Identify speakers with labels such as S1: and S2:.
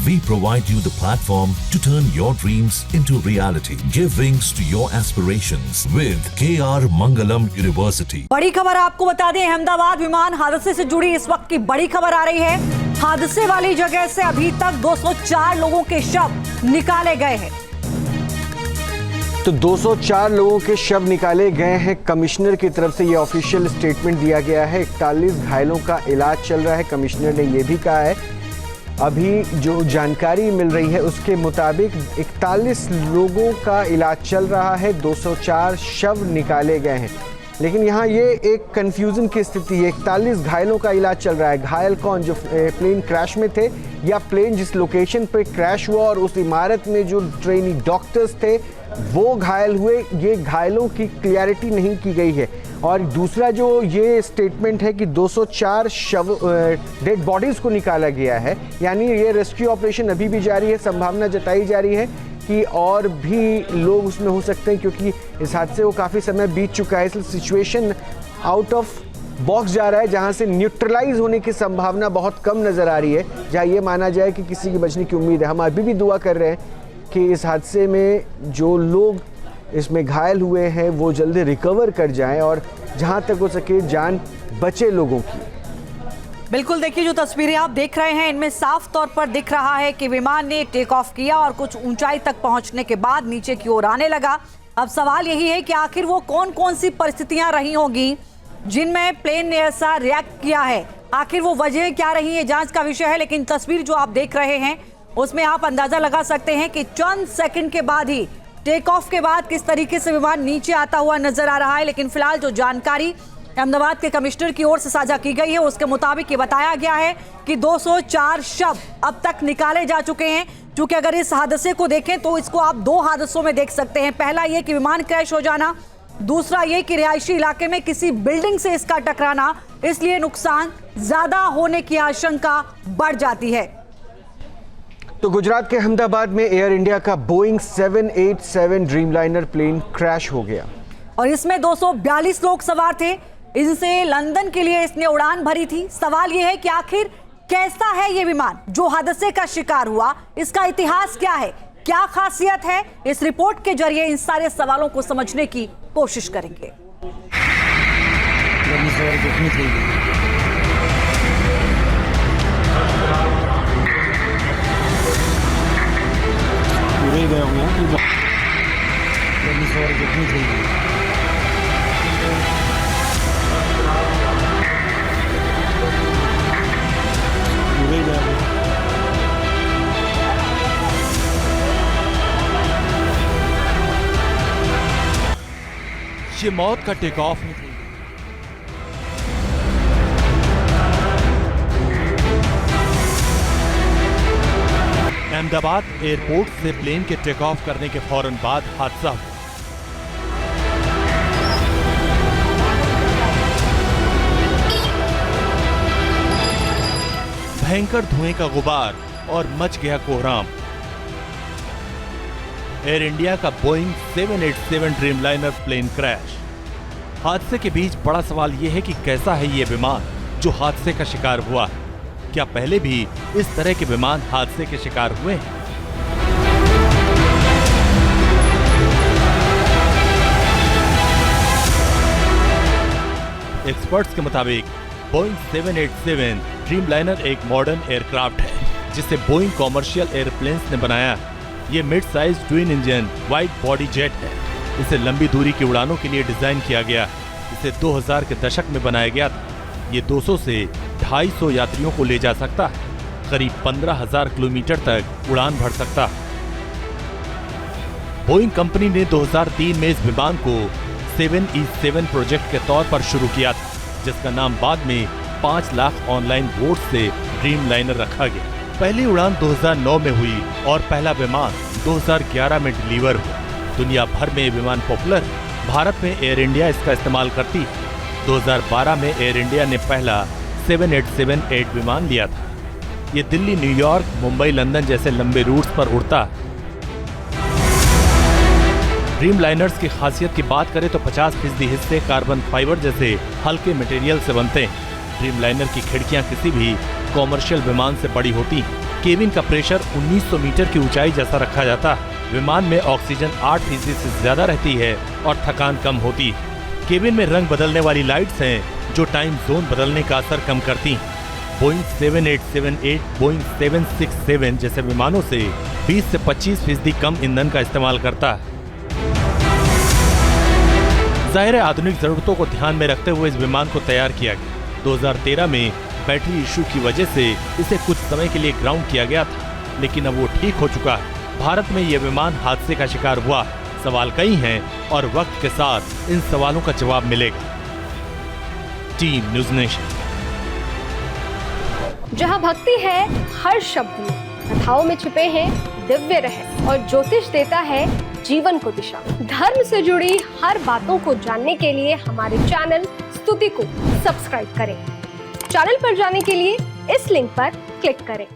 S1: We provide you the platform to turn your dreams into reality. Give wings to your aspirations with KR Mangalam University.
S2: बड़ी खबर आपको बता दें, अहमदाबाद विमान हादसे से जुड़ी इस वक्त की बड़ी खबर आ रही है। हादसे वाली जगह से अभी तक 204 लोगों के शव निकाले गए हैं।
S3: तो 204 लोगों के शव निकाले गए हैं। कमिश्नर की तरफ से ये ऑफिशियल स्टेटमेंट दिया गया है। 41 घायलों का इलाज चल रहा है। कमिश्नर ने ये भी कहा है, अभी जो जानकारी मिल रही है उसके मुताबिक 41 लोगों का इलाज चल रहा है, 204 शव निकाले गए हैं। लेकिन यहाँ ये एक कंफ्यूजन की स्थिति है। 41 घायलों का इलाज चल रहा है। घायल कौन? जो प्लेन क्रैश में थे या प्लेन जिस लोकेशन पे क्रैश हुआ और उस इमारत में जो ट्रेनी डॉक्टर्स थे वो घायल हुए? ये घायलों की क्लियरिटी नहीं की गई है। और दूसरा जो ये स्टेटमेंट है कि 204 शव डेड बॉडीज़ को निकाला गया है, यानी ये रेस्क्यू ऑपरेशन अभी भी जारी है। संभावना जताई जा रही है कि और भी लोग उसमें हो सकते हैं, क्योंकि इस हादसे को काफ़ी समय बीत चुका है। इसलिए सिचुएशन आउट ऑफ बॉक्स जा रहा है, जहां से न्यूट्रलाइज होने की संभावना बहुत कम नज़र आ रही है, जहां ये माना जाए कि किसी की बचने की उम्मीद है। हम अभी भी दुआ कर रहे हैं कि इस हादसे में जो लोग इसमें घायल हुए हैं वो जल्दी रिकवर कर जाएं और जहां तक हो सके जान बचे लोगों की।
S2: बिल्कुल, देखिए जो तस्वीरें आप देख रहे हैं इनमें साफ तौर पर दिख रहा है कि विमान ने टेक ऑफ किया और कुछ ऊंचाई तक पहुंचने के बाद नीचे की ओर आने लगा। अब सवाल यही है कि आखिर वो कौन कौन सी परिस्थितियां रही होंगी जिनमें प्लेन ने ऐसा रिएक्ट किया है, आखिर वो वजह क्या रही है, जांच का विषय है। लेकिन तस्वीर जो आप देख रहे हैं उसमें आप अंदाजा लगा सकते हैं कि चंद सेकंड के बाद ही टेक ऑफ के बाद किस तरीके से विमान नीचे आता हुआ नजर आ रहा है। लेकिन फिलहाल जो जानकारी अहमदाबाद के कमिश्नर की ओर से साझा की गई है उसके मुताबिक ये बताया गया है कि 204 शव अब तक निकाले जा चुके हैं। क्योंकि अगर इस हादसे को देखें तो इसको आप दो हादसों में देख सकते हैं। पहला ये कि विमान क्रैश हो जाना, दूसरा ये कि रिहायशी इलाके में किसी बिल्डिंग से इसका टकराना, इसलिए नुकसान ज्यादा होने की आशंका बढ़ जाती है।
S3: तो गुजरात के अहमदाबाद में एयर इंडिया का बोइंग 787 ड्रीमलाइनर प्लेन क्रैश हो गया
S2: और इसमें 242 लोग सवार थे। इनसे लंदन के लिए इसने उड़ान भरी थी। सवाल यह है कि आखिर कैसा है ये विमान जो हादसे का शिकार हुआ, इसका इतिहास क्या है, क्या खासियत है? इस रिपोर्ट के जरिए इन सारे सवालों को समझने की कोशिश करेंगे।
S4: ये मौत का टेक ऑफ नहीं। अहमदाबाद एयरपोर्ट से प्लेन के टेक ऑफ करने के फौरन बाद हादसा हुआ। भयंकर धुएं का गुबार और मच गया कोहराम। एयर इंडिया का बोइंग 787 ड्रीमलाइनर प्लेन क्रैश। हादसे के बीच बड़ा सवाल यह है कि कैसा है ये विमान जो हादसे का शिकार हुआ है। क्या पहले भी इस तरह के विमान हादसे के शिकार हुए हैं? एक्सपर्ट्स के मुताबिक बोइंग 787 ड्रीमलाइनर एक मॉडर्न एयरक्राफ्ट है जिसे बोइंग कॉमर्शियल एयरप्लेन्स ने बनाया है। ये mid size twin engine wide body jet है। इसे लंबी दूरी की उड़ानों के लिए डिजाइन किया गया है। इसे 2000 के दशक में बनाया गया था। ये 200 से 250 यात्रियों को ले जा सकता है। करीब 15,000 किलोमीटर तक उड़ान भर सकता है। बोइंग कंपनी ने 2003 में इस विमान को 7E7 प्रोजेक्ट के तौर पर शुरू किया था, जिसका नाम बाद में 5 लाख ऑनलाइन वोट से ड्रीमलाइनर रखा गया। पहली उड़ान 2009 में हुई और पहला विमान 2011 में डिलीवर हुआ। दुनिया भर में ये विमान पॉपुलर है। भारत में एयर इंडिया इसका इस्तेमाल करती है। 2012 में एयर इंडिया ने पहला 787-8 विमान लिया था। ये दिल्ली, न्यूयॉर्क, मुंबई, लंदन जैसे लंबे रूट्स पर उड़ता है। ड्रीमलाइनर्स की खासियत की बात करें तो 50% हिस्से कार्बन फाइबर जैसे हल्के मटेरियल से बनते हैं। ड्रीमलाइनर की खिड़कियां किसी भी कॉमर्शियल विमान से बड़ी होती हैं। केबिन का प्रेशर 1900 मीटर की ऊंचाई जैसा रखा जाता है। विमान में ऑक्सीजन 8% से ज्यादा रहती है और थकान कम होती है। केबिन में रंग बदलने वाली लाइट्स हैं जो टाइम जोन बदलने का असर कम करती हैं। बोइंग 7878, बोइंग 767 जैसे विमानों से 20 से 25% कम ईंधन का इस्तेमाल करता है। जाहिर है आधुनिक जरूरतों को ध्यान में रखते हुए इस विमान को तैयार किया गया। 2013 में बैटरी इशू की वजह से इसे कुछ समय के लिए ग्राउंड किया गया था, लेकिन अब वो ठीक हो चुका है। भारत में यह विमान हादसे का शिकार हुआ। सवाल कई हैं और वक्त के साथ इन सवालों का जवाब मिलेगा। Team news nation.
S5: जहां भक्ति है हर शब्द में, कथाओं में छुपे हैं दिव्य रहस्य और ज्योतिष देता है जीवन को दिशा। धर्म से जुड़ी हर बातों को जानने के लिए हमारे चैनल स्तुति को सब्सक्राइब करें। चैनल पर जाने के लिए इस लिंक पर क्लिक करें।